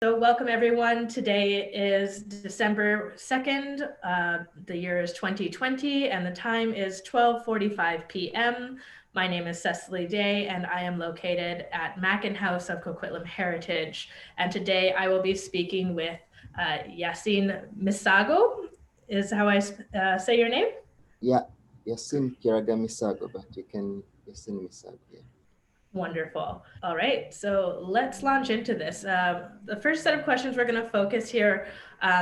So welcome everyone. Today is December 2nd. The year is 2020 and the time is 12:45 p.m. My name is Cecily Day and I am located at Mackin House of Coquitlam Heritage. And today I will be speaking with Yasin Misago, is how I say your name? Yeah, Yasin Misago, but you can Yasin Misago. Yeah. Wonderful. All right, so let's launch into this. The first set of questions we're going to focus here.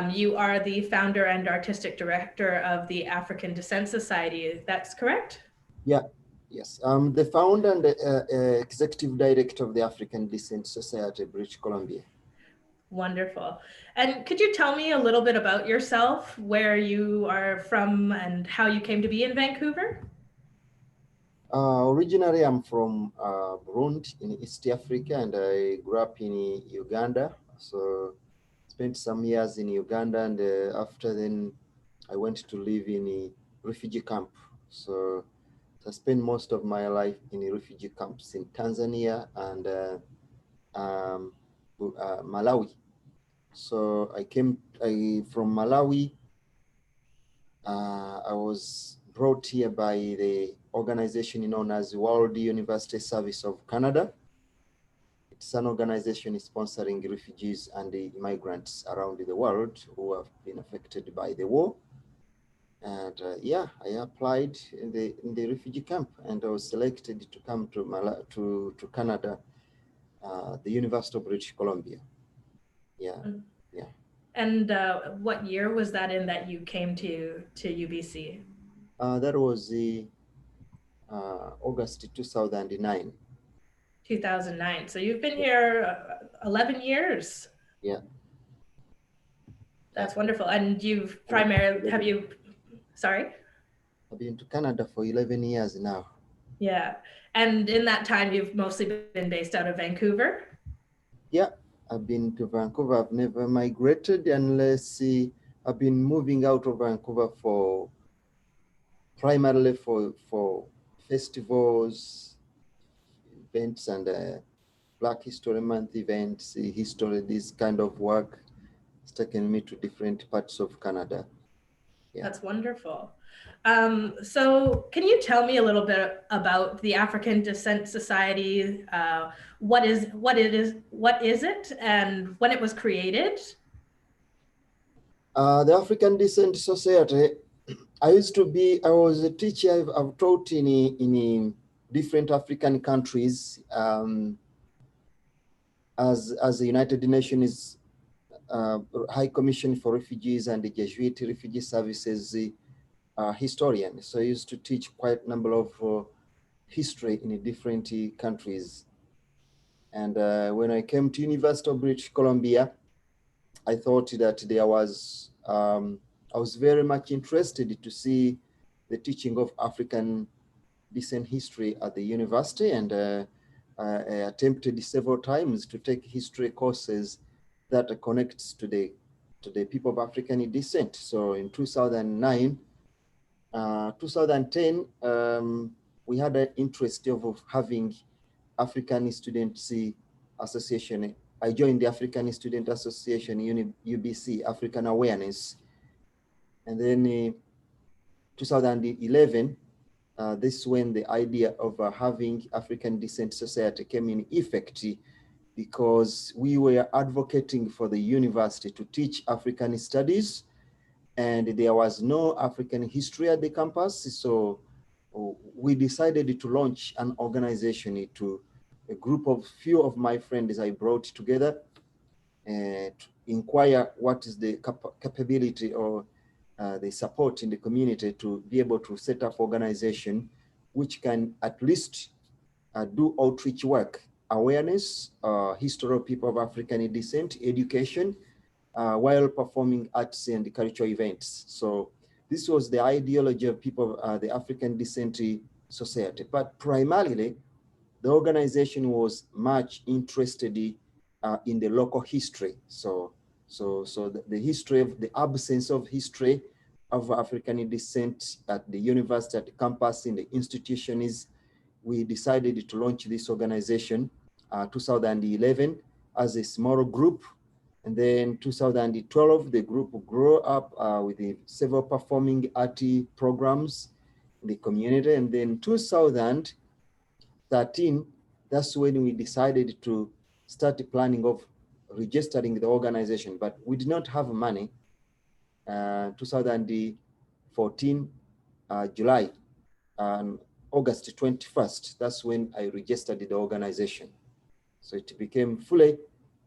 You are the founder and artistic director of the African Descent Society. That's correct? Yeah. Yes. I'm the founder and executive director of the African Descent Society, British Columbia. Wonderful. And could you tell me a little bit about yourself, where you are from and how you came to be in Vancouver? Originally, I'm from Burundi in East Africa, and I grew up in Uganda. So spent some years in Uganda, and after then, I went to live in a refugee camp. So I spent most of my life in refugee camps in Tanzania and um, Malawi. So from Malawi. I was brought here by the organization known as World University Service of Canada. It's an organization sponsoring refugees and the immigrants around the world who have been affected by the war. And I applied in the refugee camp, and I was selected to come to Canada, the University of British Columbia. Yeah, yeah. And what year was that in that you came to UBC? That was the August 2009. 2009. So you've been here 11 years. Yeah. That's wonderful. And you've primarily, sorry? I've been to Canada for 11 years now. Yeah. And in that time, you've mostly been based out of Vancouver? Yeah, I've been to Vancouver. I've never migrated unless I've been moving out of Vancouver primarily for festivals, events, and Black History Month events, history, this kind of work. It's taken me to different parts of Canada. Yeah. That's wonderful. So can you tell me a little bit about the African Descent Society? What is it, and when it was created? The African Descent Society, I was a teacher. I've taught in different African countries as the United Nations High Commission for Refugees and the Jesuit Refugee Services historian. So I used to teach quite a number of history in different countries. And when I came to University of British Columbia, I thought that I was very much interested to see the teaching of African descent history at the university, and I attempted several times to take history courses that connects to the people of African descent. So in 2009, 2010, we had an interest of having African Students Association. I joined the African Student Association, UBC, African Awareness. And then 2011, this is when the idea of having African Descent Society came in effect, because we were advocating for the university to teach African studies, and there was no African history at the campus. So we decided to launch an organization to a group of few of my friends I brought together to inquire what is the capability or the support in the community to be able to set up organization which can at least do outreach work, awareness, history of people of African descent, education, while performing arts and cultural events. So this was the ideology of people, the African Descent Society. But primarily, the organization was much interested in the local history. So the history of the absence of history of African descent at the university, at the campus, in the institution is, we decided to launch this organization 2011 as a small group. And then 2012, the group grew up with the several performing art programs in the community. And then 2013, that's when we decided to start the planning of registering the organization, but we did not have money. 2014, July, August 21st, that's when I registered the organization. So it became fully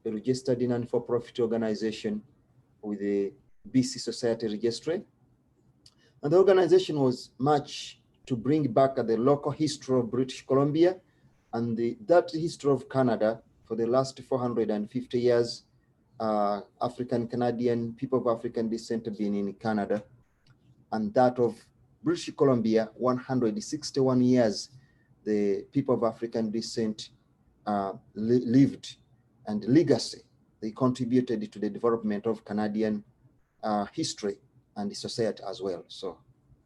a registered non-for-profit organization with the BC Society Registry. And the organization was much to bring back the local history of British Columbia and that history of Canada for the last 450 years. African Canadian, people of African descent have been in Canada, and that of British Columbia, 161 years, the people of African descent lived, and legacy. They contributed to the development of Canadian history and society as well. So,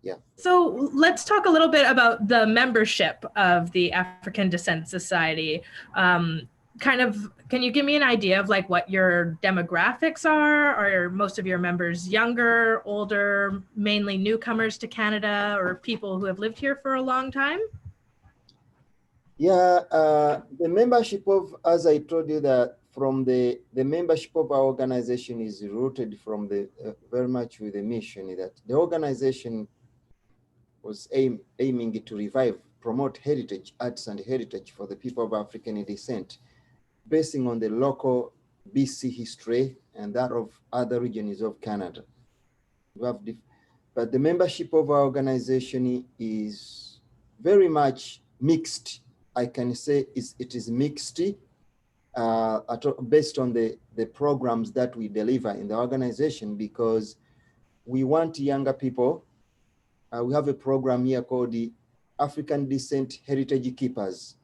yeah. So let's talk a little bit about the membership of the African Descent Society. Can you give me an idea of like what your demographics are? Are most of your members younger, older, mainly newcomers to Canada, or people who have lived here for a long time? Yeah, the membership of, as I told you, that from the membership of our organization is rooted from the very much with the mission that the organization was aiming to revive, promote heritage, arts and heritage for the people of African descent, basing on the local BC history and that of other regions of Canada. But the membership of our organization is very much mixed. I can say it is mixed based on the programs that we deliver in the organization, because we want younger people. We have a program here called the African Descent Heritage Keepers.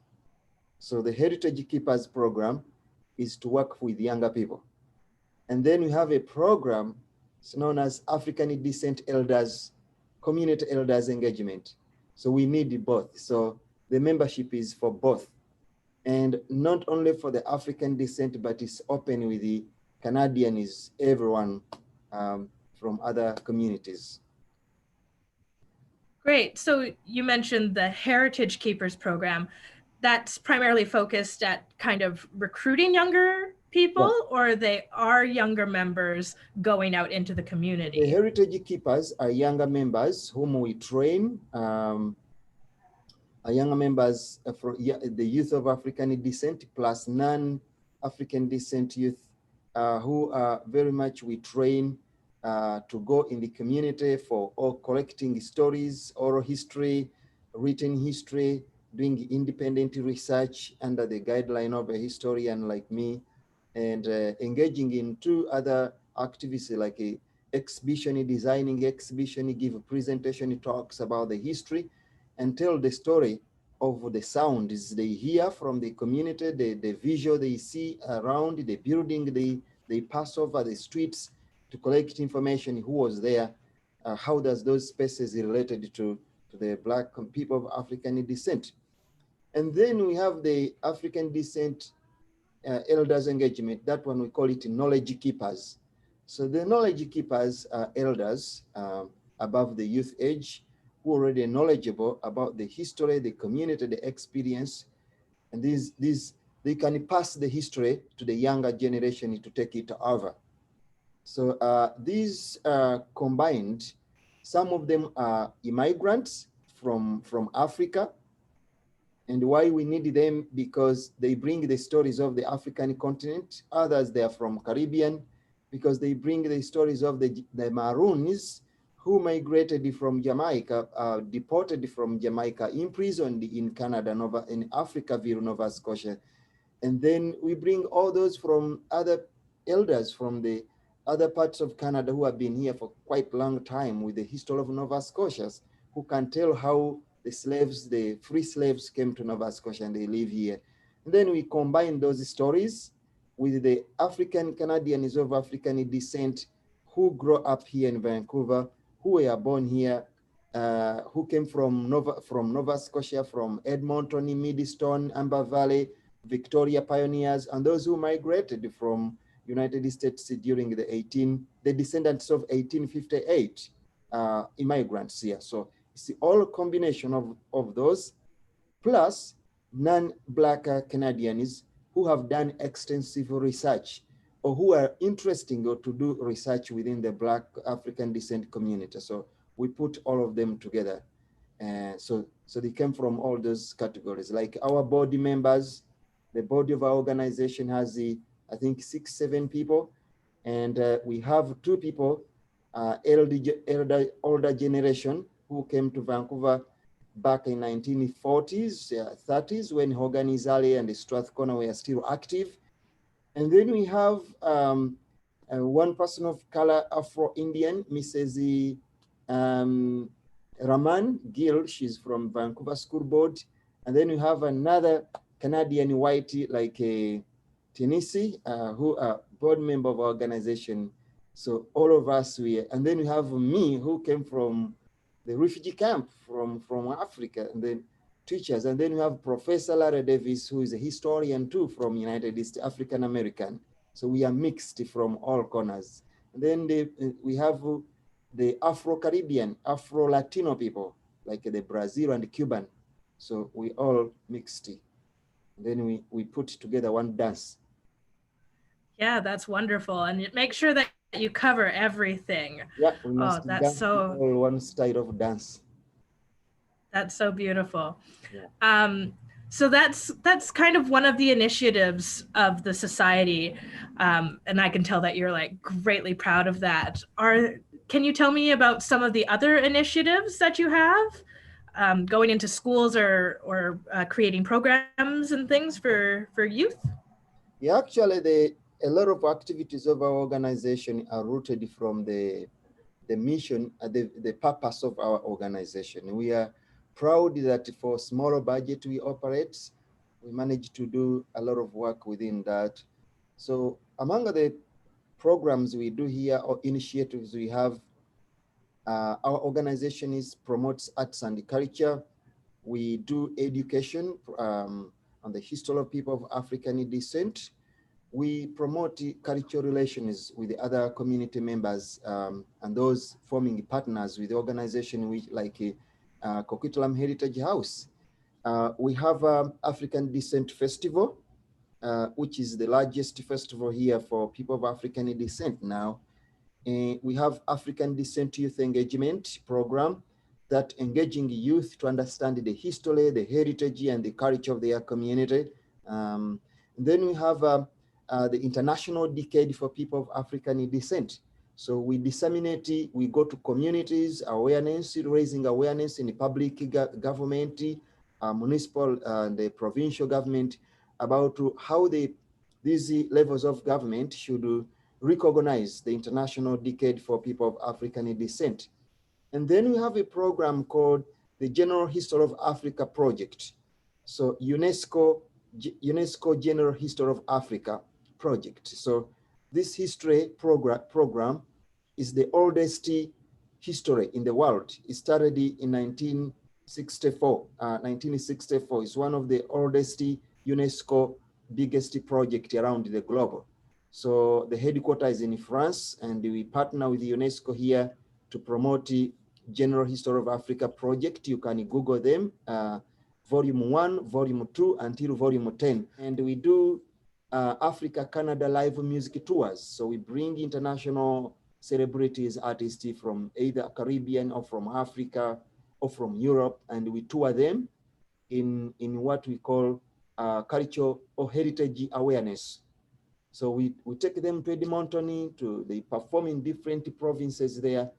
So the Heritage Keepers program is to work with younger people. And then we have a program known as African Descent Elders, Community Elders Engagement. So we need both. So the membership is for both. And not only for the African descent, but it's open with the Canadians, everyone from other communities. Great. So you mentioned the Heritage Keepers program. That's primarily focused at kind of recruiting younger people, yeah, or they are younger members going out into the community? The Heritage Keepers are younger members whom we train, younger members from the youth of African descent plus non-African descent youth who are very much we train to go in the community for all collecting stories, oral history, written history, doing independent research under the guideline of a historian like me, and engaging in two other activities like a exhibition, designing exhibition, give a presentation, talks about the history, and tell the story of the sounds they hear from the community, the visual they see around the building, they pass over the streets to collect information, who was there, how does those spaces related to the Black people of African descent. And then we have the African descent elders engagement, that one we call it knowledge keepers. So the knowledge keepers are elders above the youth age who are already knowledgeable about the history, the community, the experience, and they can pass the history to the younger generation to take it over. So these combined, some of them are immigrants from Africa. And why we need them? Because they bring the stories of the African continent. Others, they are from Caribbean, because they bring the stories of the Maroons who migrated from Jamaica, deported from Jamaica, imprisoned in Canada, in Africaville, Nova Scotia. And then we bring all those from other elders from the other parts of Canada who have been here for quite a long time with the history of Nova Scotia, who can tell how the slaves, the free slaves came to Nova Scotia and they live here. And then we combine those stories with the African Canadians of African descent who grew up here in Vancouver, who were born here, who came from Nova Scotia, from Edmonton, Middleston, Amber Valley, Victoria pioneers, and those who migrated from United States during the descendants of 1858 immigrants here. So it's the all combination of those, plus non-Black Canadians who have done extensive research or who are interested or to do research within the Black African descent community. So we put all of them together. So they came from all those categories. Like our board members, the body of our organization has I think 6, 7 people. And we have 2 people, older generation, who came to Vancouver back in 1940s, 30s, when Hogan Izale and Strathcona were still active. And then we have one person of color, Afro-Indian, Mrs. Raman Gill. She's from Vancouver School Board. And then we have another Canadian white, like a Tennessee, who are board member of our organization. So all of us, and then we have me, who came from the refugee camp from Africa, and then teachers. And then we have Professor Larry Davis, who is a historian too from United States, African American. So we are mixed from all corners. And then we have the Afro-Caribbean, Afro-Latino people, like the Brazil and the Cuban. So we all mixed. And then we put together one dance. Yeah, that's wonderful. And make sure that you cover everything. Yeah, we must that's so one style of dance. That's so beautiful. Yeah. So that's kind of one of the initiatives of the society, and I can tell that you're like greatly proud of that. Can you tell me about some of the other initiatives that you have, going into schools or creating programs and things for youth? Yeah, actually, a lot of activities of our organization are rooted from the mission, the purpose of our organization. We are proud that for smaller budget we operate, we manage to do a lot of work within that. So among the programs we do here or initiatives we have, our organization promotes arts and culture. We do education on the history of people of African descent. We promote cultural relations with the other community members and those forming partners with the organization, which like Coquitlam Heritage House. We have African Descent Festival, which is the largest festival here for people of African descent now. We have African Descent Youth Engagement Program that engaging youth to understand the history, the heritage, and the culture of their community. Then we have the International Decade for People of African Descent. So we disseminate, we go to communities, awareness, raising awareness in the public government, municipal and the provincial government about how these levels of government should recognize the International Decade for People of African Descent. And then we have a program called the General History of Africa Project. So UNESCO General History of Africa Project. So this history program is the oldest history in the world. It started in 1964. 1964 is one of the oldest UNESCO biggest project around the globe. So the headquarters is in France, and we partner with UNESCO here to promote the General History of Africa project. You can Google them, volume 1, volume 2, until volume 10. And we do Africa, Canada live music tours. So we bring international celebrities, artists from either Caribbean or from Africa or from Europe, and we tour them in what we call cultural or heritage awareness. So we take them to Edmonton, they perform in different provinces there.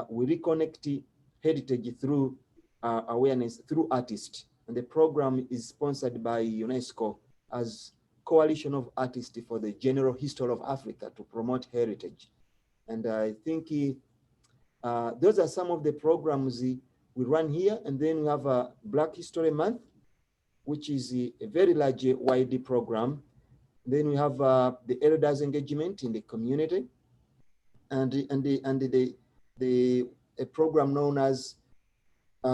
We reconnect heritage through awareness, through artists. And the program is sponsored by UNESCO as Coalition of Artists for the General History of Africa to promote heritage. And I think those are some of the programs we run here. And then we have a Black History Month, which is a very large, wide program. Then we have the elders engagement in the community, and a program known as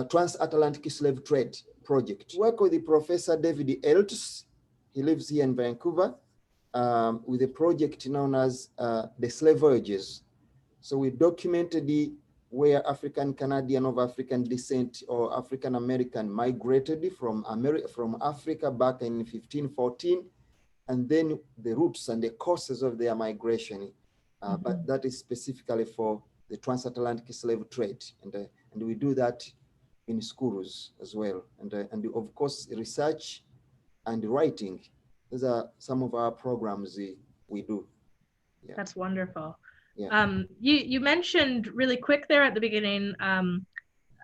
Transatlantic Slave Trade Project. We work with the Professor David Elts. He lives here in Vancouver. with a project known as the Slave Voyages. So we documented where African Canadian of African descent or African American migrated from Africa back in 1514, and then the routes and the causes of their migration. But that is specifically for the transatlantic slave trade, and we do that in schools as well, and of course research and writing. Those are some of our programs we do. Yeah. That's wonderful. Yeah. You mentioned really quick there at the beginning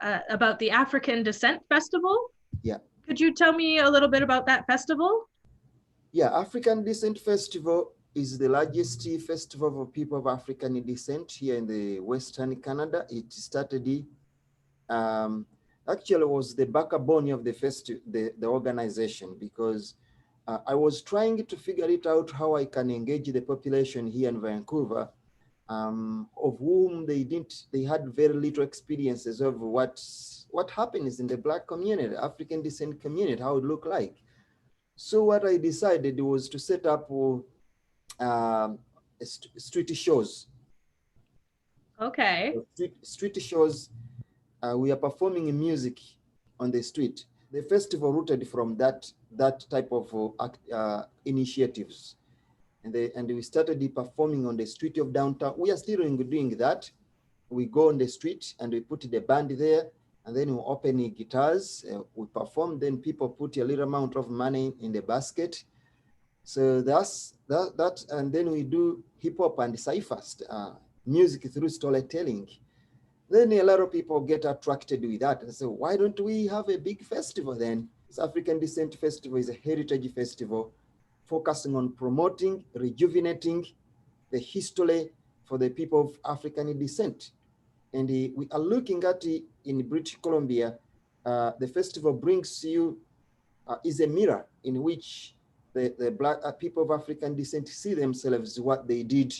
about the African Descent Festival. Yeah. Could you tell me a little bit about that festival? Yeah, African Descent Festival is the largest festival for people of African descent here in the Western Canada. It started, actually was the backbone of the organization, because I was trying to figure it out how I can engage the population here in Vancouver, of whom they had very little experiences of what happens in the Black community, African descent community, how it look like. So what I decided was to set up street shows. Okay. Street shows, we are performing music on the street. The festival rooted from that type of initiatives. And we started performing on the street of downtown. We are still doing that. We go on the street and we put the band there, and then we open the guitars, we perform, then people put a little amount of money in the basket. So that's that, and then we do hip hop and cypher music through storytelling. Then a lot of people get attracted with that and say, why don't we have a big festival then? This African Descent Festival is a heritage festival focusing on promoting, rejuvenating the history for the people of African descent. And we are looking at it in British Columbia. The festival brings you, is a mirror in which the Black people of African descent see themselves, what they did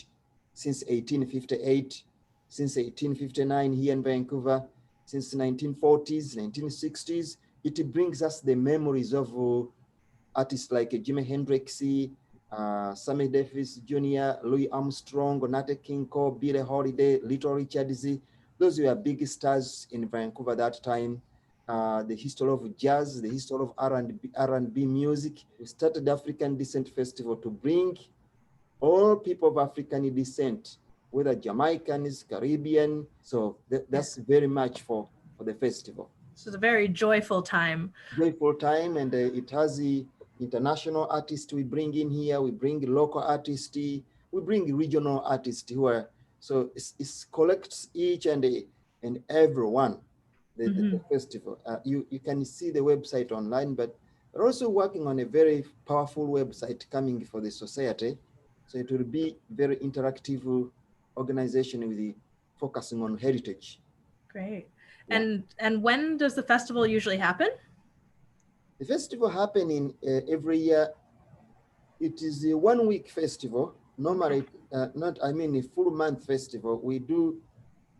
since 1858, since 1859 here in Vancouver, since 1940s, 1960s. It brings us the memories of artists like Jimi Hendrix, Sammy Davis Jr., Louis Armstrong, Nat King Cole, Billie Holiday, Little Richard Z. Those were big stars in Vancouver that time. The history of jazz, the history of R&B music. We started African Descent Festival to bring all people of African descent, whether Jamaicans, Caribbean. So that's very much for the festival. So it's a very joyful time. Joyful time, and it has the international artists we bring in here. We bring local artists. We bring regional artists who are, so it collects each and every one. The festival. You can see the website online, but we're also working on a very powerful website coming for the society. So it will be very interactive organization with the focusing on heritage. Great. Yeah. And when does the festival usually happen? The festival happening every year. It is a 1 week festival. Normally, a full month festival. We do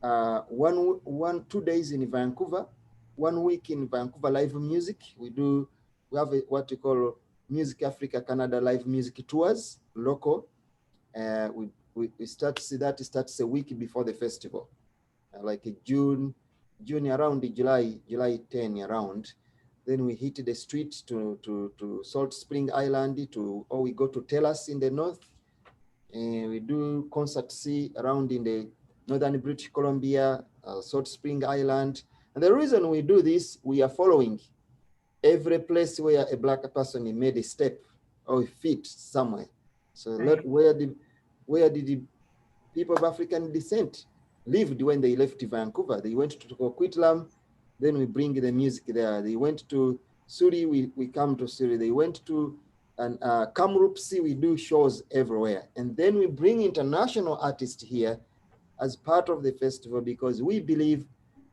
2 days in Vancouver, 1 week in Vancouver live music. We have what we call Music Africa Canada live music tours, local. We start that starts a week before the festival, like June around July 10 around. Then we hit the street to Salt Spring Island, or we go to Tellus in the north, and we do concerts around in the northern British Columbia, Salt Spring Island. And the reason we do this, we are following every place where a Black person made a step or a feet somewhere. So right. Where did the people of African descent lived when they left Vancouver? They went to Coquitlam, then we bring the music there. They went to Surrey, we come to Surrey. They went to Kamloops, we do shows everywhere. And then we bring international artists here as part of the festival, because we believe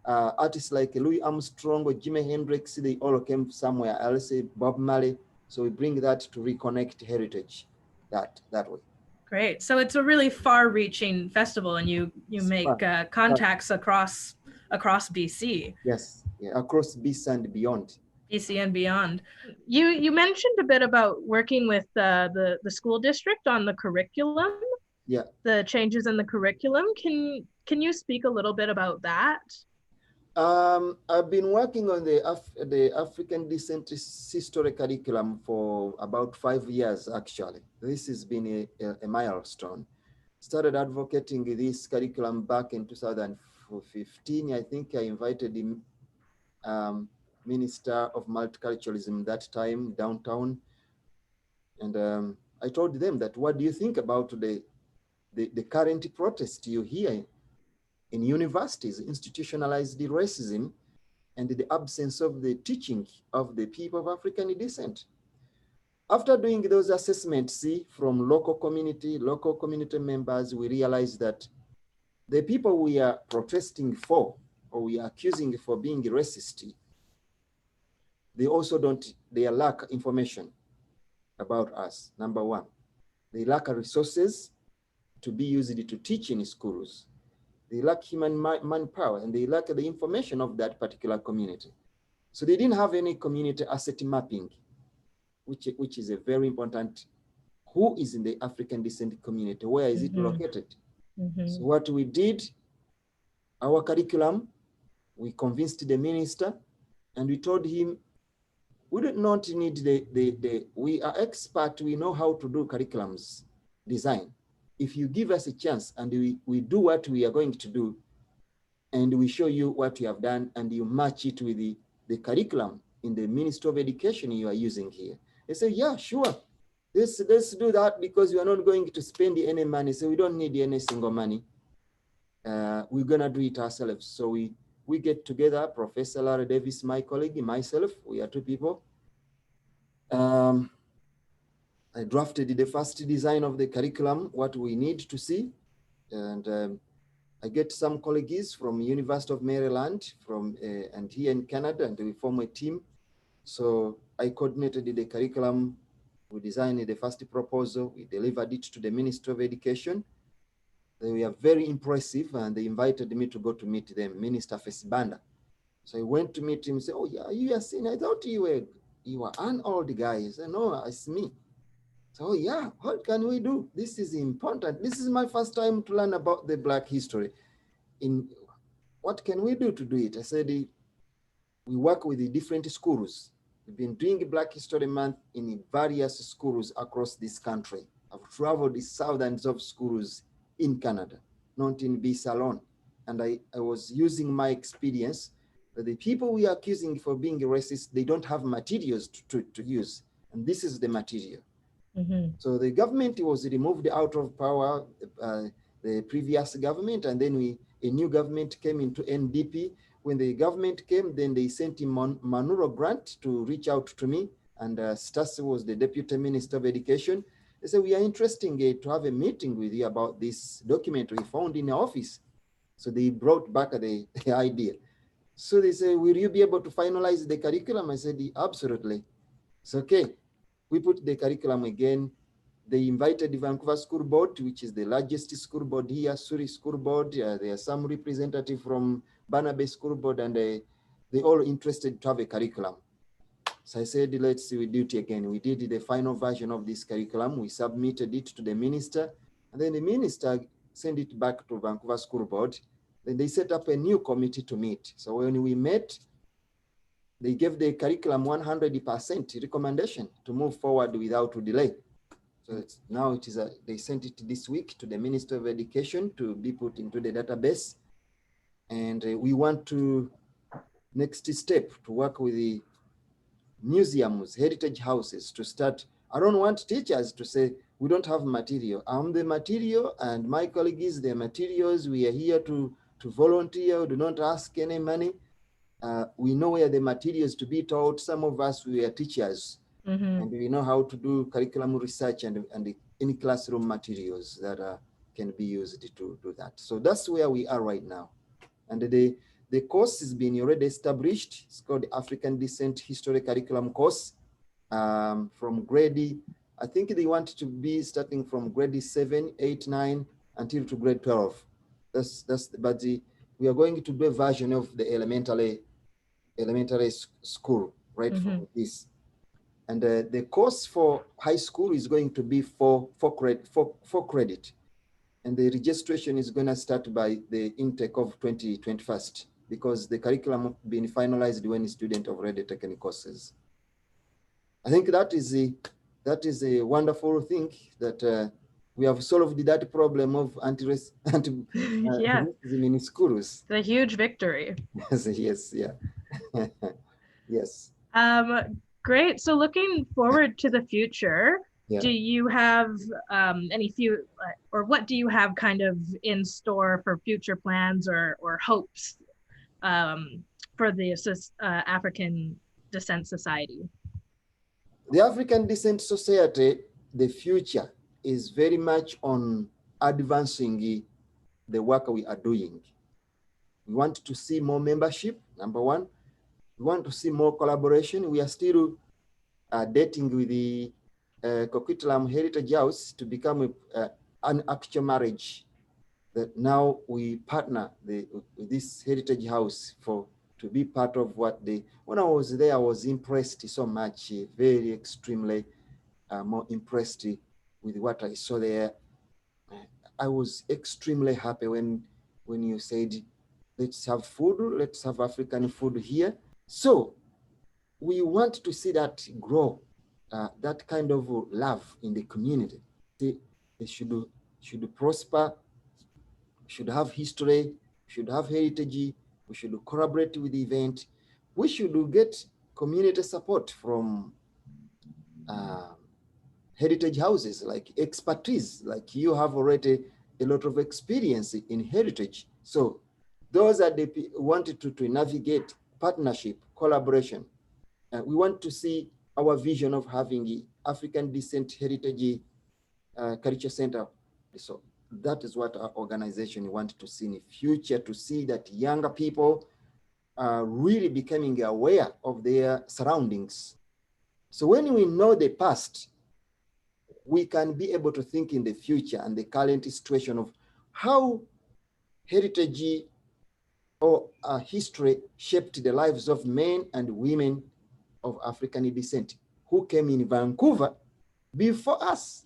artists like Louis Armstrong or Jimi Hendrix, they all came somewhere else, Bob Marley. So we bring that to reconnect heritage that way. Great. So it's a really far-reaching festival, and you make contacts across BC. Yes, yeah, across BC and beyond. BC and beyond. You mentioned a bit about working with the school district on the curriculum, Yeah. the changes in the curriculum. Can you speak a little bit about that? I've been working on the African Descent History curriculum for about 5 years, actually. This has been a milestone. Started advocating this curriculum back in 2015. I think I invited the Minister of Multiculturalism that time downtown. And I told them that, what do you think about the current protest you hear in universities, institutionalized racism, and the absence of the teaching of the people of African descent? After doing those assessments, from local community members, we realized that the people we are protesting for, or we are accusing for being racist, they lack information about us, number one. They lack resources to be used to teach in schools. They lack human manpower, and they lack the information of that particular community. So they didn't have any community asset mapping, which is a very important. Who is in the African descent community? Where is it located? So what we did, our curriculum, we convinced the minister, and we told him, we do not need we are expert, we know how to do curriculums design. If you give us a chance and we do what we are going to do, and we show you what we have done, and you match it with the curriculum in the Ministry of Education you are using here. They say, yeah, sure. Let's do that, because we are not going to spend any money, so we don't need any single money. We're gonna do it ourselves. So we get together, Professor Larry Davis, my colleague, myself, we are two people. I drafted the first design of the curriculum, what we need to see. And I get some colleagues from University of Maryland and here in Canada, and we form a team. So I coordinated the curriculum. We designed the first proposal. We delivered it to the Ministry of Education. They were very impressive, and they invited me to go to meet them, Minister Fesibanda. So I went to meet him and said, oh yeah, you Yasin, I thought you were an old guy. He said, no, it's me. So yeah, what can we do? This is important. This is my first time to learn about the Black history. What can we do to do it? I said, we work with the different schools. We've been doing Black History Month in various schools across this country. I've traveled the thousands of schools in Canada, not in BC alone. And I was using my experience that the people we are accusing for being racist, they don't have materials to use. And this is the material. So the government was removed out of power, the previous government, and then a new government came into NDP. When the government came, then they sent him Manuro Grant to reach out to me, and Stas was the Deputy Minister of Education. They said, we are interested to have a meeting with you about this document we found in the office. So they brought back the idea. So they said, will you be able to finalize the curriculum? I said, absolutely. It's okay. We put the curriculum again. They invited the Vancouver School Board, which is the largest school board here, Surrey School Board. There are some representative from Barnaby School Board, and they all interested to have a curriculum. So I said, let's see, we do it again. We did the final version of this curriculum. We submitted it to the minister, and then the minister sent it back to Vancouver School Board. Then they set up a new committee to meet. So when we met, they gave the curriculum 100% recommendation to move forward without delay. So now they sent it this week to the Minister of Education to be put into the database. And we want to, next step, to work with the museums, heritage houses to start. I don't want teachers to say, we don't have material. I'm the material, and my colleague is the materials. We are here to volunteer, we do not ask any money. We know where the materials to be taught. Some of us, we are teachers, and we know how to do curriculum research and any classroom materials that can be used to do that. So that's where we are right now. And the course has been already established. It's called the African Descent History Curriculum course from grade, I think they want to be starting from grade 7, 8, 9 until to grade 12. We are going to do a version of the elementary school. right from this. And the course for high school is going to be four credit. And the registration is going to start by the intake of 2021, because the curriculum being finalized when students have already taken courses. I think that is a wonderful thing that we have solved that problem of racism in schools. It's a huge victory. Yes, yeah. Yes. Great. So looking forward to the future, Yeah. do you have or what do you have kind of in store for future plans or hopes for the African Descent Society? The African Descent Society, the future is very much on advancing the work we are doing. We want to see more membership, number one. We want to see more collaboration. We are still dating with the Coquitlam Heritage House to become an actual marriage. That now we partner with this Heritage House to be part of what they. When I was there, I was impressed so much, very extremely more impressed with what I saw there. I was extremely happy when you said, let's have food, let's have African food here. So we want to see that grow, that kind of love in the community. They should prosper, should have history, should have heritage, we should collaborate with the event. We should get community support from heritage houses, like expertise, like you have already a lot of experience in heritage. So those are the wanted to navigate partnership, collaboration. We want to see our vision of having African Descent Heritage Culture Center. So that is what our organization wants to see in the future, to see that younger people are really becoming aware of their surroundings. So when we know the past, we can be able to think in the future and the current situation of how heritage or history shaped the lives of men and women of African descent who came in Vancouver before us.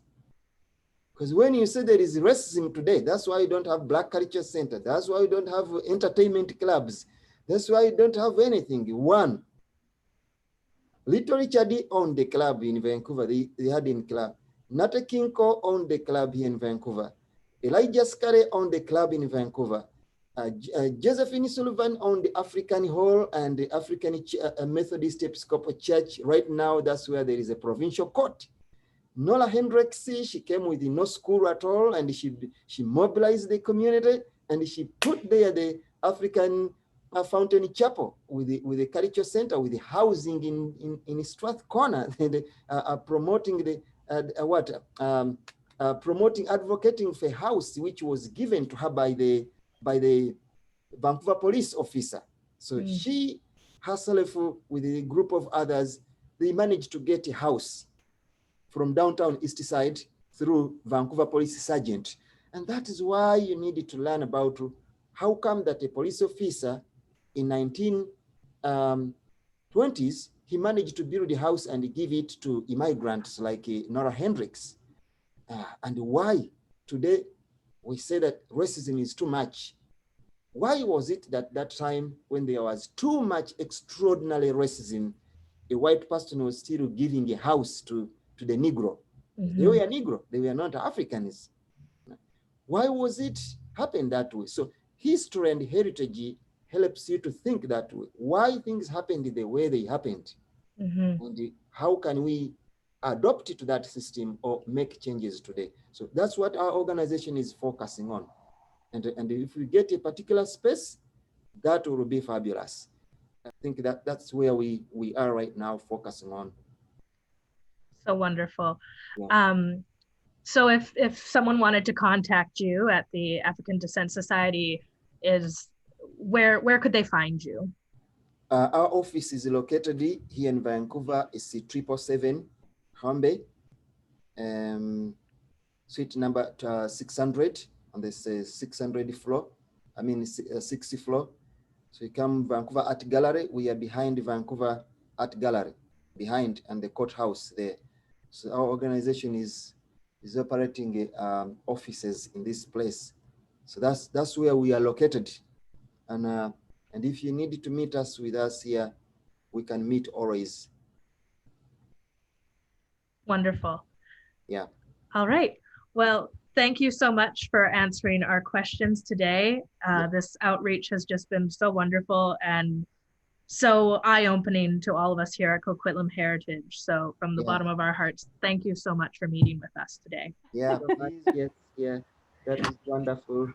Because when you say there is racism today, that's why you don't have Black Culture Center. That's why you don't have entertainment clubs. That's why you don't have anything. One, Little Richard owned the club in Vancouver. They had in club. Nata King Cole owned the club here in Vancouver. Elijah Scary owned the club in Vancouver. Josephine Sullivan owned the African Hall and the African Methodist Episcopal Church. Right now, that's where there is a provincial court. Nola Hendricks, she came with no school at all, and she mobilized the community, and she put there the African Fountain Chapel with the culture center, with the housing in Strathcona, and promoting the promoting, advocating for a house which was given to her by the Vancouver police officer. So she herself, with a group of others, they managed to get a house from downtown East Side through Vancouver police sergeant. And that is why you needed to learn about how come that a police officer in 1920s, he managed to build a house and give it to immigrants like Nora Hendricks. And why today we say that racism is too much. Why was it that that time when there was too much extraordinary racism, a white person was still giving a house to the Negro? They were Negro, they were not Africans. Why was it happen that way? So history and heritage helps you to think that way. Why things happened the way they happened, and how can we adopt it to that system or make changes today? So that's what our organization is focusing on. And if we get a particular space, that will be fabulous. I think that's where we are right now, focusing on. So wonderful. Yeah. So if someone wanted to contact you at the African Descent Society, where could they find you? Our office is located here in Vancouver. It's 777 Hambe, suite number 600 on this 600 floor. I mean 60 floor. So you come Vancouver Art Gallery. We are behind Vancouver art gallery behind and the courthouse there. So our organization is operating offices in this place. So that's where we are located. And if you need to meet us with us here, we can meet always. Wonderful. Yeah. All right. Well, thank you so much for answering our questions today. This outreach has just been so wonderful and so eye-opening to all of us here at Coquitlam Heritage. So from the bottom of our hearts, thank you so much for meeting with us today. Yeah, please, yes, yeah, that is wonderful.